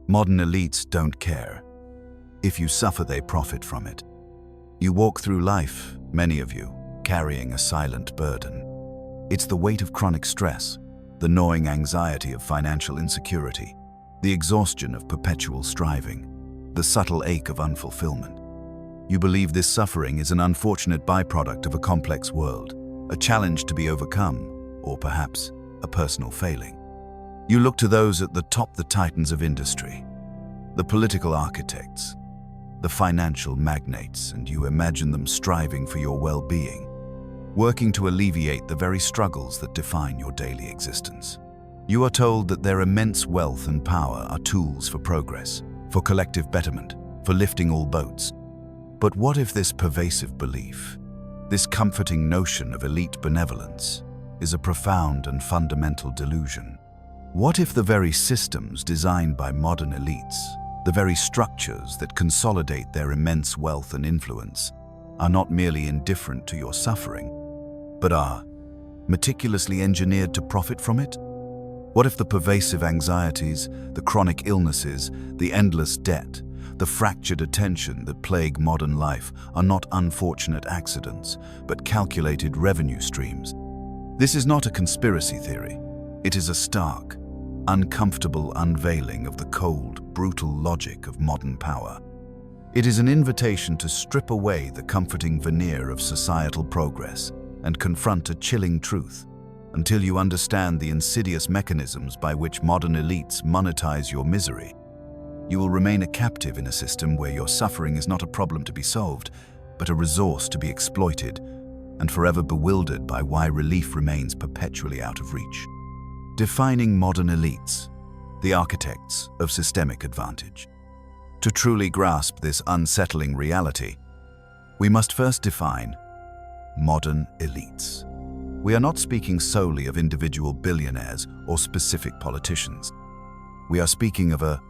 Modern elites don't care. If you suffer, they profit from it. You walk through life, many of you, carrying a silent burden. It's the weight of chronic stress, the gnawing anxiety of financial insecurity, the exhaustion of perpetual striving, the subtle ache of unfulfillment. You believe this suffering is an unfortunate byproduct of a complex world, a challenge to be overcome, or perhaps a personal failing. You look to those at the top, the titans of industry, the political architects, the financial magnates, and you imagine them striving for your well-being, working to alleviate the very struggles that define your daily existence. You are told that their immense wealth and power are tools for progress, for collective betterment, for lifting all boats. But what if this pervasive belief, this comforting notion of elite benevolence, is a profound and fundamental delusion? What if the very systems designed by modern elites, the very structures that consolidate their immense wealth and influence, are not merely indifferent to your suffering, but are meticulously engineered to profit from it? What if the pervasive anxieties, the chronic illnesses, the endless debt, the fractured attention that plague modern life are not unfortunate accidents, but calculated revenue streams? This is not a conspiracy theory. It is a stark, uncomfortable unveiling of the cold, brutal logic of modern power. It is an invitation to strip away the comforting veneer of societal progress and confront a chilling truth. Until you understand the insidious mechanisms by which modern elites monetize your misery, you will remain a captive in a system where your suffering is not a problem to be solved, but a resource to be exploited, and forever bewildered by why relief remains perpetually out of reach. Defining modern elites, the architects of systemic advantage. To truly grasp this unsettling reality, we must first define modern elites. We are not speaking solely of individual billionaires or specific politicians. We are speaking of a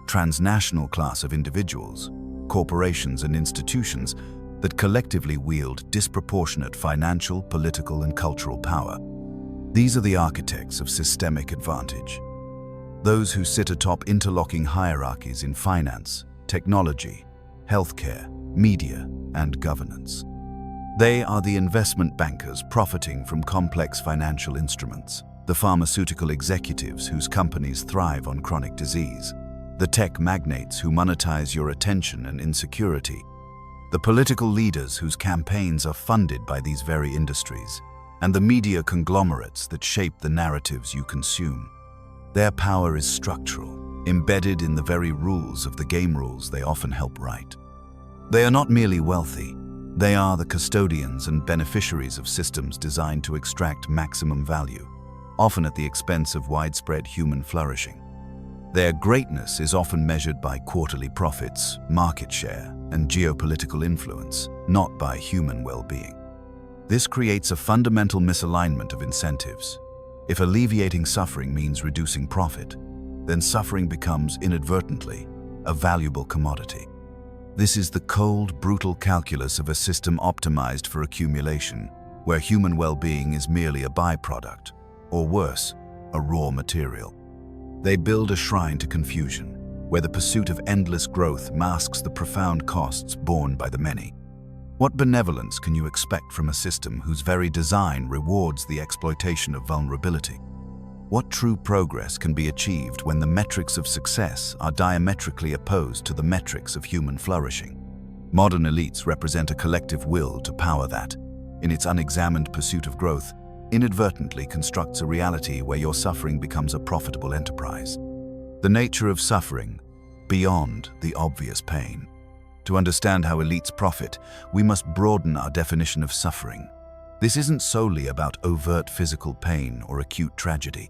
transnational class of individuals, corporations, and institutions that collectively wield disproportionate financial, political, and cultural power. These are the architects of systemic advantage, those who sit atop interlocking hierarchies in finance, technology, healthcare, media, and governance. They are the investment bankers profiting from complex financial instruments, the pharmaceutical executives whose companies thrive on chronic disease, the tech magnates who monetize your attention and insecurity, the political leaders whose campaigns are funded by these very industries, and the media conglomerates that shape the narratives you consume. Their power is structural, embedded in the very rules of the game rules they often help write. They are not merely wealthy, they are the custodians and beneficiaries of systems designed to extract maximum value, often at the expense of widespread human flourishing. Their greatness is often measured by quarterly profits, market share, and geopolitical influence, not by human well-being. This creates a fundamental misalignment of incentives. If alleviating suffering means reducing profit, then suffering becomes inadvertently a valuable commodity. This is the cold, brutal calculus of a system optimized for accumulation, where human well-being is merely a byproduct, or worse, a raw material. They build a shrine to confusion, where the pursuit of endless growth masks the profound costs borne by the many. What benevolence can you expect from a system whose very design rewards the exploitation of vulnerability? What true progress can be achieved when the metrics of success are diametrically opposed to the metrics of human flourishing? Modern elites represent a collective will to power that, in its unexamined pursuit of growth, inadvertently constructs a reality where your suffering becomes a profitable enterprise. The nature of suffering, beyond the obvious pain. To understand how elites profit, we must broaden our definition of suffering. This isn't solely about overt physical pain or acute tragedy.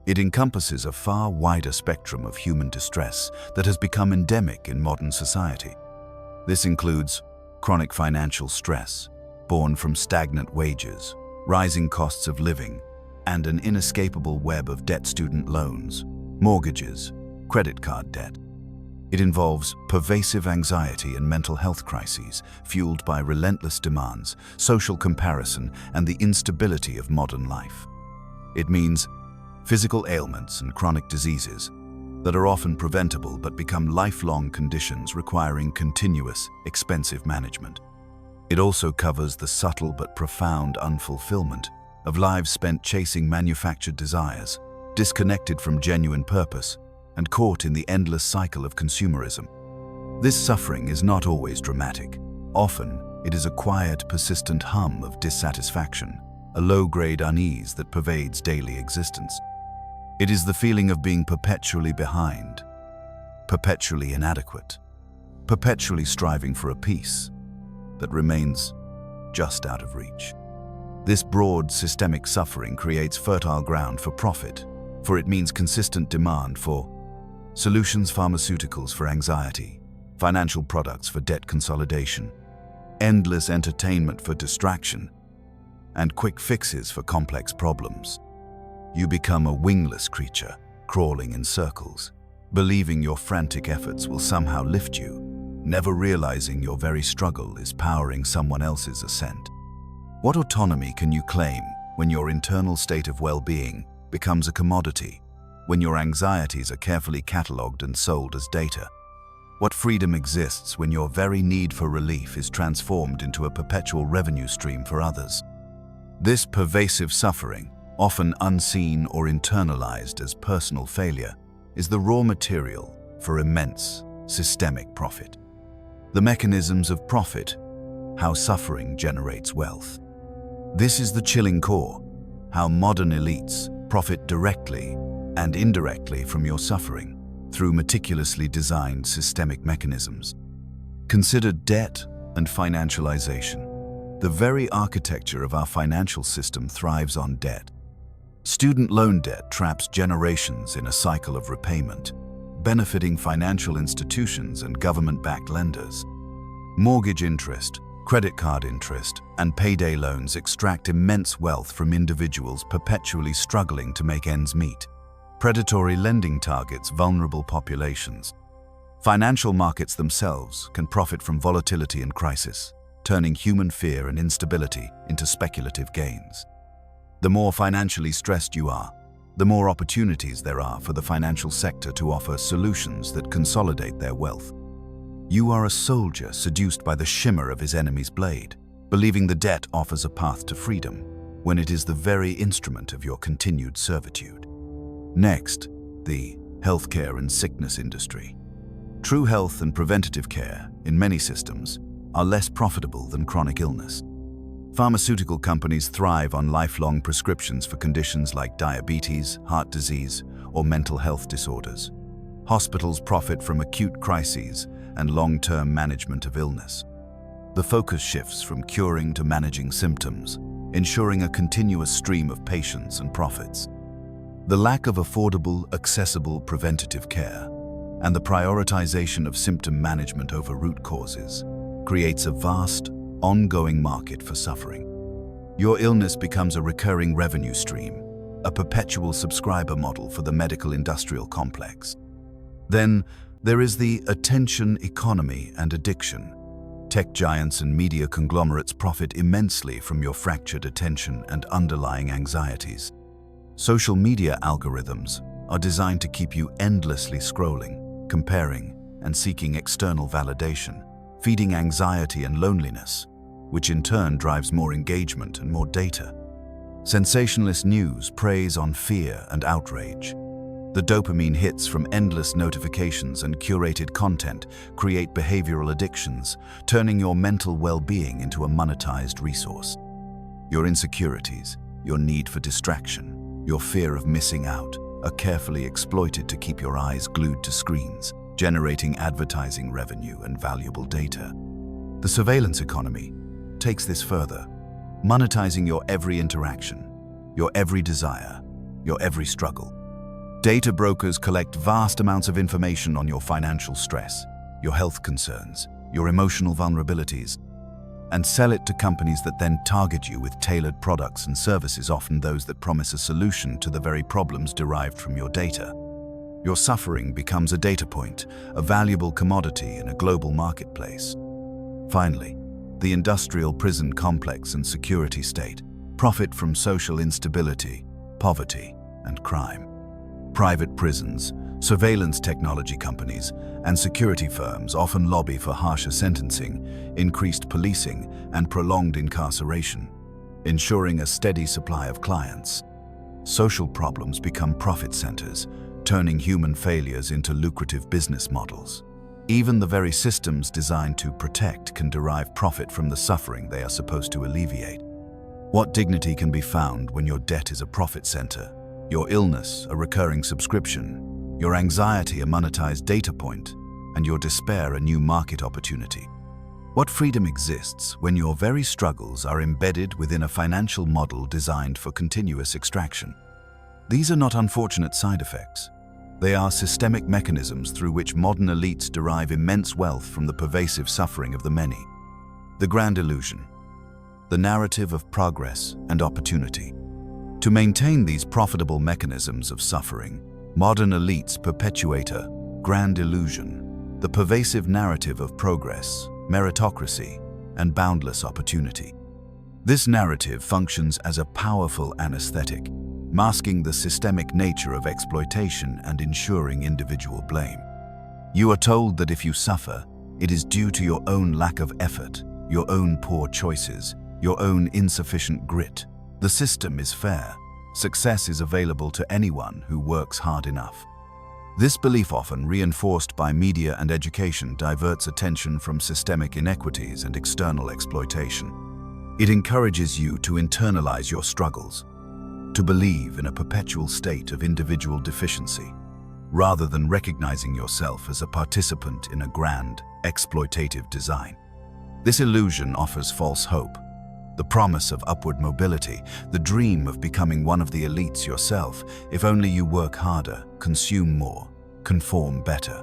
It encompasses a far wider spectrum of human distress that has become endemic in modern society. This includes chronic financial stress, born from stagnant wages, rising costs of living, and an inescapable web of debt: student loans, mortgages, credit card debt. It involves pervasive anxiety and mental health crises fueled by relentless demands, social comparison, and the instability of modern life. It means physical ailments and chronic diseases, that are often preventable but become lifelong conditions requiring continuous, expensive management. It also covers the subtle but profound unfulfillment of lives spent chasing manufactured desires, disconnected from genuine purpose, and caught in the endless cycle of consumerism. This suffering is not always dramatic. Often, it is a quiet, persistent hum of dissatisfaction, a low-grade unease that pervades daily existence. It is the feeling of being perpetually behind, perpetually inadequate, perpetually striving for a peace that remains just out of reach. This broad, systemic suffering creates fertile ground for profit, for it means consistent demand for solutions, pharmaceuticals for anxiety, financial products for debt consolidation, endless entertainment for distraction, and quick fixes for complex problems. You become a wingless creature, crawling in circles, believing your frantic efforts will somehow lift you, never realizing your very struggle is powering someone else's ascent. What autonomy can you claim when your internal state of well-being becomes a commodity, when your anxieties are carefully catalogued and sold as data? What freedom exists when your very need for relief is transformed into a perpetual revenue stream for others? This pervasive suffering, often unseen or internalized as personal failure, is the raw material for immense, systemic profit. The mechanisms of profit, how suffering generates wealth. This is the chilling core, how modern elites profit directly and indirectly from your suffering through meticulously designed systemic mechanisms. Consider debt and financialization. The very architecture of our financial system thrives on debt. Student loan debt traps generations in a cycle of repayment, benefiting financial institutions and government-backed lenders. Mortgage interest, credit card interest, and payday loans extract immense wealth from individuals perpetually struggling to make ends meet. Predatory lending targets vulnerable populations. Financial markets themselves can profit from volatility and crisis, turning human fear and instability into speculative gains. The more financially stressed you are, the more opportunities there are for the financial sector to offer solutions that consolidate their wealth. You are a soldier seduced by the shimmer of his enemy's blade, believing the debt offers a path to freedom, when it is the very instrument of your continued servitude. Next, the healthcare and sickness industry. True health and preventative care, in many systems, are less profitable than chronic illness. Pharmaceutical companies thrive on lifelong prescriptions for conditions like diabetes, heart disease, or mental health disorders. Hospitals profit from acute crises and long-term management of illness. The focus shifts from curing to managing symptoms, ensuring a continuous stream of patients and profits. The lack of affordable, accessible preventative care and the prioritization of symptom management over root causes creates a vast, ongoing market for suffering. Your illness becomes a recurring revenue stream, a perpetual subscriber model for the medical industrial complex. Then, there is the attention economy and addiction. Tech giants and media conglomerates profit immensely from your fractured attention and underlying anxieties. Social media algorithms are designed to keep you endlessly scrolling, comparing, and seeking external validation, feeding anxiety and loneliness, which in turn drives more engagement and more data. Sensationalist news preys on fear and outrage. The dopamine hits from endless notifications and curated content create behavioral addictions, turning your mental well-being into a monetized resource. Your insecurities, your need for distraction, your fear of missing out are carefully exploited to keep your eyes glued to screens, generating advertising revenue and valuable data. The surveillance economy takes this further, monetizing your every interaction, your every desire, your every struggle. Data brokers collect vast amounts of information on your financial stress, your health concerns, your emotional vulnerabilities, and sell it to companies that then target you with tailored products and services, often those that promise a solution to the very problems derived from your data. Your suffering becomes a data point, a valuable commodity in a global marketplace. Finally, the industrial prison complex and security state profit from social instability, poverty, and crime. Private prisons, Surveillance technology companies and security firms often lobby for harsher sentencing, increased policing, and prolonged incarceration, ensuring a steady supply of clients. Social problems become profit centers, turning human failures into lucrative business models. Even the very systems designed to protect can derive profit from the suffering they are supposed to alleviate. What dignity can be found when your debt is a profit center, your illness a recurring subscription, your anxiety a monetized data point, and your despair a new market opportunity? What freedom exists when your very struggles are embedded within a financial model designed for continuous extraction? These are not unfortunate side effects. They are systemic mechanisms through which modern elites derive immense wealth from the pervasive suffering of the many. The grand illusion. The narrative of progress and opportunity. To maintain these profitable mechanisms of suffering, modern elites perpetuate a grand illusion, the pervasive narrative of progress, meritocracy, and boundless opportunity. This narrative functions as a powerful anesthetic, masking the systemic nature of exploitation and ensuring individual blame. You are told that if you suffer, it is due to your own lack of effort, your own poor choices, your own insufficient grit. The system is fair. Success is available to anyone who works hard enough. This belief, often reinforced by media and education, diverts attention from systemic inequities and external exploitation. It encourages you to internalize your struggles, to believe in a perpetual state of individual deficiency, rather than recognizing yourself as a participant in a grand, exploitative design. This illusion offers false hope, the promise of upward mobility, the dream of becoming one of the elites yourself, if only you work harder, consume more, conform better.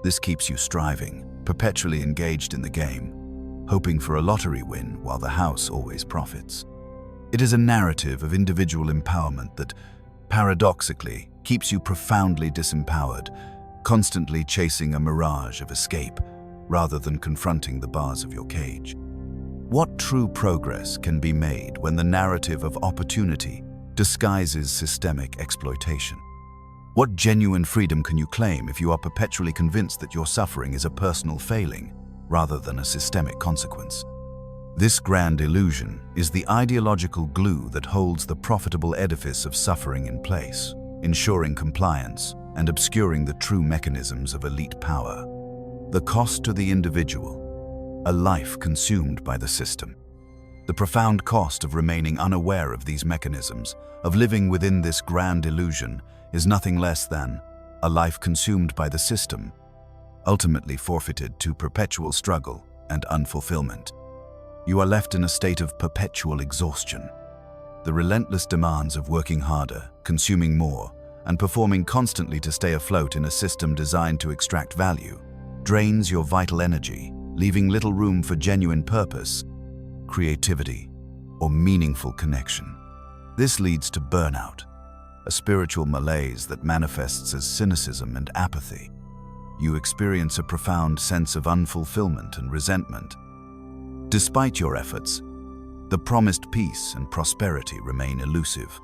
This keeps you striving, perpetually engaged in the game, hoping for a lottery win while the house always profits. It is a narrative of individual empowerment that, paradoxically, keeps you profoundly disempowered, constantly chasing a mirage of escape, rather than confronting the bars of your cage. What true progress can be made when the narrative of opportunity disguises systemic exploitation? What genuine freedom can you claim if you are perpetually convinced that your suffering is a personal failing, rather than a systemic consequence? This grand illusion is the ideological glue that holds the profitable edifice of suffering in place, ensuring compliance and obscuring the true mechanisms of elite power. The cost to the individual, a life consumed by the system. The profound cost of remaining unaware of these mechanisms, of living within this grand illusion, is nothing less than a life consumed by the system, ultimately forfeited to perpetual struggle and unfulfillment. You are left in a state of perpetual exhaustion. The relentless demands of working harder, consuming more, and performing constantly to stay afloat in a system designed to extract value drains your vital energy, leaving little room for genuine purpose, creativity, or meaningful connection. This leads to burnout, a spiritual malaise that manifests as cynicism and apathy. You experience a profound sense of unfulfillment and resentment. Despite your efforts, the promised peace and prosperity remain elusive.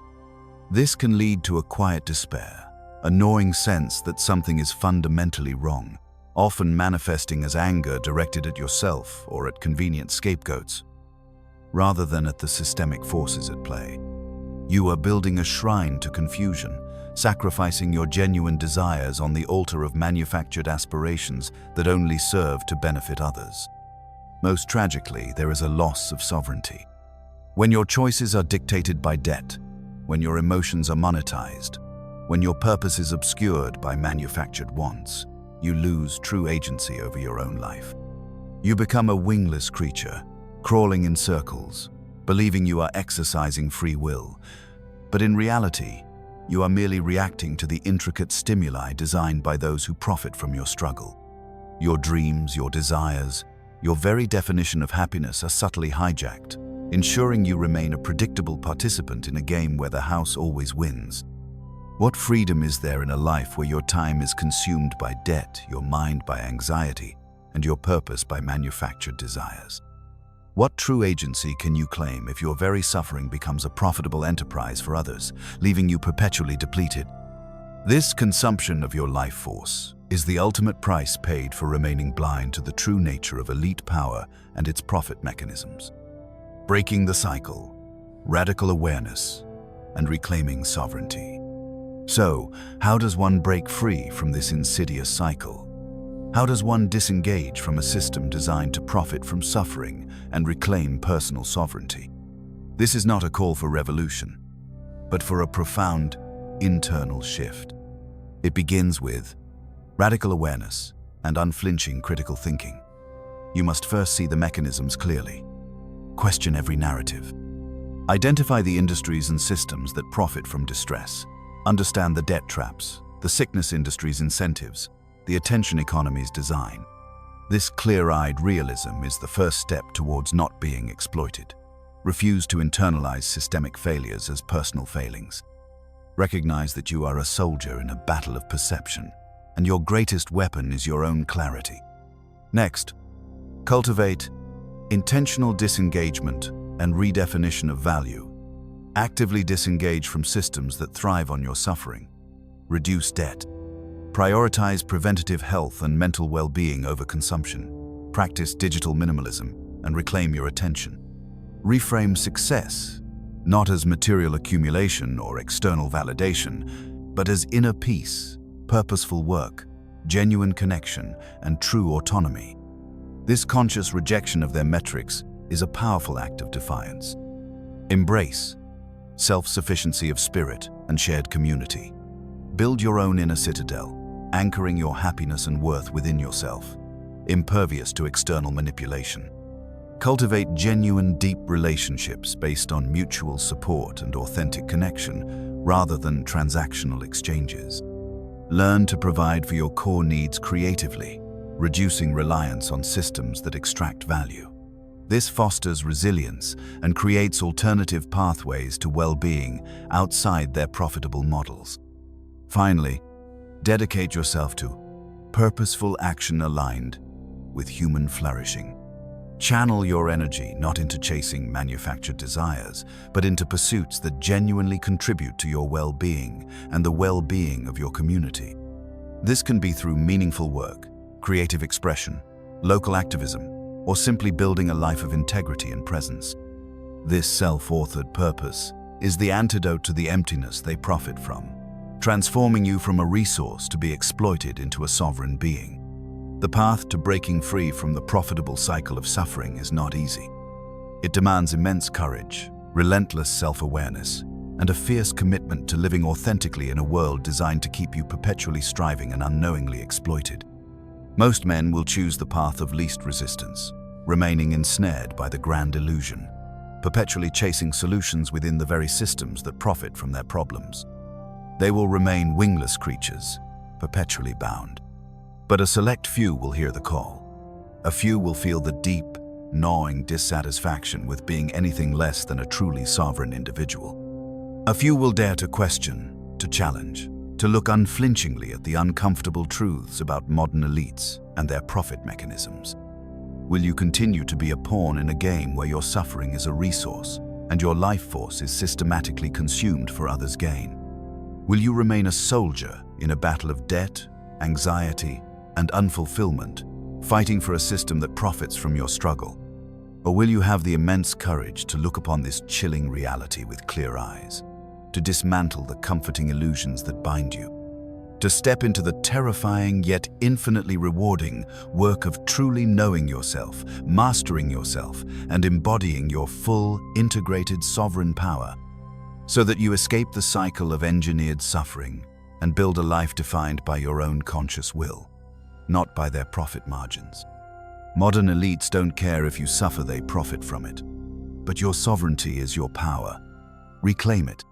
This can lead to a quiet despair, a gnawing sense that something is fundamentally wrong, often manifesting as anger directed at yourself or at convenient scapegoats, rather than at the systemic forces at play. You are building a shrine to confusion, sacrificing your genuine desires on the altar of manufactured aspirations that only serve to benefit others. Most tragically, there is a loss of sovereignty. When your choices are dictated by debt, when your emotions are monetized, when your purpose is obscured by manufactured wants, you lose true agency over your own life. You become a wingless creature, crawling in circles, believing you are exercising free will, but in reality, you are merely reacting to the intricate stimuli designed by those who profit from your struggle. Your dreams, your desires, your very definition of happiness are subtly hijacked, ensuring you remain a predictable participant in a game where the house always wins. What freedom is there in a life where your time is consumed by debt, your mind by anxiety, and your purpose by manufactured desires? What true agency can you claim if your very suffering becomes a profitable enterprise for others, leaving you perpetually depleted? This consumption of your life force is the ultimate price paid for remaining blind to the true nature of elite power and its profit mechanisms. Breaking the cycle, radical awareness, and reclaiming sovereignty. So, how does one break free from this insidious cycle? How does one disengage from a system designed to profit from suffering and reclaim personal sovereignty? This is not a call for revolution, but for a profound internal shift. It begins with radical awareness and unflinching critical thinking. You must first see the mechanisms clearly. Question every narrative. Identify the industries and systems that profit from distress. Understand the debt traps, the sickness industry's incentives, the attention economy's design. This clear-eyed realism is the first step towards not being exploited. Refuse to internalize systemic failures as personal failings. Recognize that you are a soldier in a battle of perception, and your greatest weapon is your own clarity. Next, cultivate intentional disengagement and redefinition of value. Actively disengage from systems that thrive on your suffering. Reduce debt. Prioritize preventative health and mental well-being over consumption. Practice digital minimalism and reclaim your attention. Reframe success, not as material accumulation or external validation, but as inner peace, purposeful work, genuine connection, and true autonomy. This conscious rejection of their metrics is a powerful act of defiance. Embrace self-sufficiency of spirit and shared community. Build your own inner citadel, anchoring your happiness and worth within yourself, impervious to external manipulation. Cultivate genuine, deep relationships based on mutual support and authentic connection, rather than transactional exchanges. Learn to provide for your core needs creatively, reducing reliance on systems that extract value. This fosters resilience and creates alternative pathways to well-being outside their profitable models. Finally, dedicate yourself to purposeful action aligned with human flourishing. Channel your energy not into chasing manufactured desires, but into pursuits that genuinely contribute to your well-being and the well-being of your community. This can be through meaningful work, creative expression, local activism, or simply building a life of integrity and presence. This self-authored purpose is the antidote to the emptiness they profit from, transforming you from a resource to be exploited into a sovereign being. The path to breaking free from the profitable cycle of suffering is not easy. It demands immense courage, relentless self-awareness, and a fierce commitment to living authentically in a world designed to keep you perpetually striving and unknowingly exploited. Most men will choose the path of least resistance, remaining ensnared by the grand illusion, perpetually chasing solutions within the very systems that profit from their problems. They will remain wingless creatures, perpetually bound. But a select few will hear the call. A few will feel the deep, gnawing dissatisfaction with being anything less than a truly sovereign individual. A few will dare to question, to challenge, to look unflinchingly at the uncomfortable truths about modern elites and their profit mechanisms. Will you continue to be a pawn in a game where your suffering is a resource and your life force is systematically consumed for others' gain? Will you remain a soldier in a battle of debt, anxiety, and unfulfillment, fighting for a system that profits from your struggle? Or will you have the immense courage to look upon this chilling reality with clear eyes, to dismantle the comforting illusions that bind you, to step into the terrifying yet infinitely rewarding work of truly knowing yourself, mastering yourself, and embodying your full, integrated sovereign power, so that you escape the cycle of engineered suffering and build a life defined by your own conscious will, not by their profit margins. Modern elites don't care if you suffer, they profit from it. But your sovereignty is your power. Reclaim it.